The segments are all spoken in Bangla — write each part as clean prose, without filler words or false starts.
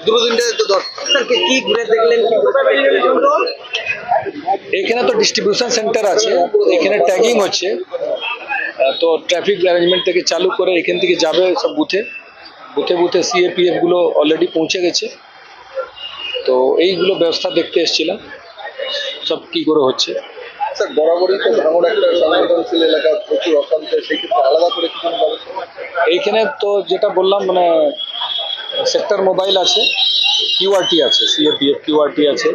দুটো তিনটে তো দর্শককে কি ঘুরে দেখলেন? এখানে তো ডিস্ট্রিবিউশন সেন্টার আছে, এখানে ট্যাগিং হচ্ছে। তো ট্রাফিক অ্যারেঞ্জমেন্ট থেকে চালু করে এখান থেকে যাবে সব বুথে বুথে বুথে সিএপিএফ গুলো অলরেডি পৌঁছে গেছে। তো এইগুলো ব্যবস্থা দেখতে এসেছিলাম সব কি করে হচ্ছে। স্যার বরাবরই তো ভাঙড় একটা সংবেদনশীল এলাকা, প্রচুর অশান্তি, সেই ক্ষেত্রে আলাদা করে কি কোনো ব্যবস্থা? এইখানে তো যেটা বললাম মানে সেক্টর মোবাইল আছে, কিউআরটি আছে, সিএপিএফ কিউআরটি আছে,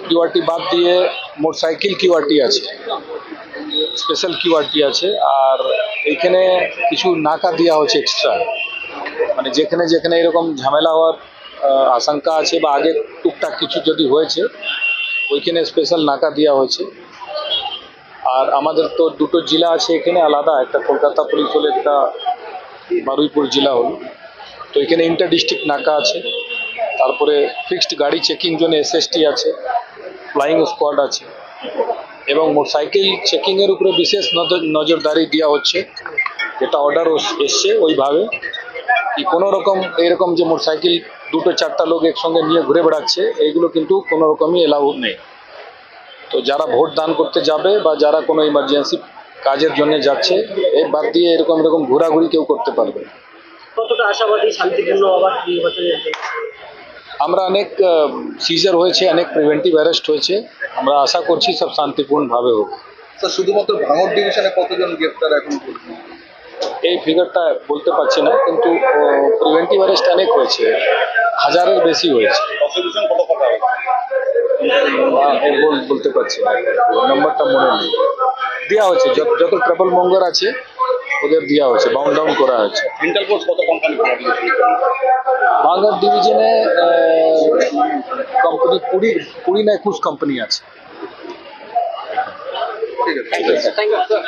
কিউআরটি বাদ দিয়ে মোটরসাইকেল কিউআরটি আছে, স্পেশাল কিউআরটি আছে। আর এইখানে কিছু নাকা দেওয়া হচ্ছে এক্সট্রা, মানে যেখানে যেখানে এরকম ঝামেলা হওয়ার আশঙ্কা আছে বা আগে টুকটাক কিছু যদি হয়েছে ওইখানে স্পেশাল নাকা দেওয়া হয়েছে। আর আমাদের তো দুটো জেলা আছে এখানে আলাদা, একটা কলকাতা পুলিশ হলো, একটা বারুইপুর জেলা হলো। তো এখানে ইন্টার ডিস্ট্রিক্ট নাকা আছে, তারপরে ফিক্সড গাড়ি চেকিং জন্য এসএসটি আছে, ফ্লাইং স্কোয়াড আছে, এবং মোটরসাইকেল চেকিংয়ের উপরে বিশেষ নজরদারি দেওয়া হচ্ছে, যেটা অর্ডার এসছে ওইভাবে কি কোনো রকম এরকম যে মোটরসাইকেল দুটো চারটা লোক একসঙ্গে নিয়ে ঘুরে বেড়াচ্ছে এইগুলো কিন্তু কোনো রকমই এলাউড নেই। তো যারা ভোট দান করতে যাবে বা যারা কোনো ইমার্জেন্সি কাজের জন্য যাচ্ছে এর বাদ দিয়ে এরকম এরকম ঘোরাঘুরি কেউ করতে পারবে না। কতটা আশাবাদী শান্তিপূর্ণ আবার নির্বাচনের? আমরা অনেক সিজার হয়েছে, অনেক প্রিভেন্টিভ অ্যারেস্ট হয়েছে, আমরা আশা করছি সব শান্তিপূর্ণভাবে হোক। স্যার শুধুমাত্র ভাঙড় ডিভিশনে কতজন গ্রেপ্তার এখন পর্যন্ত? এই ফিগারটা বলতে পারছি না, কিন্তু প্রিভেন্টিভ অ্যারেস্ট অনেক হয়েছে, হাজারের বেশি হয়েছে। প্রসিকিউশন কত কথা হবে? বলতে পারছি না, নাম্বারটা মনে নেই। দেওয়া হচ্ছে যত ট্রাভেল মঙ্গর আছে ওদের দেওয়া হচ্ছে, বাউন্ড ডাউন করা হয়েছে। ইন্টার ফোর্স কত কোম্পানি? ভাঙড় ডিভিশনে কোম্পানি 20 না 21 কোম্পানি আছে। ঠিক আছে, থ্যাংক ইউ।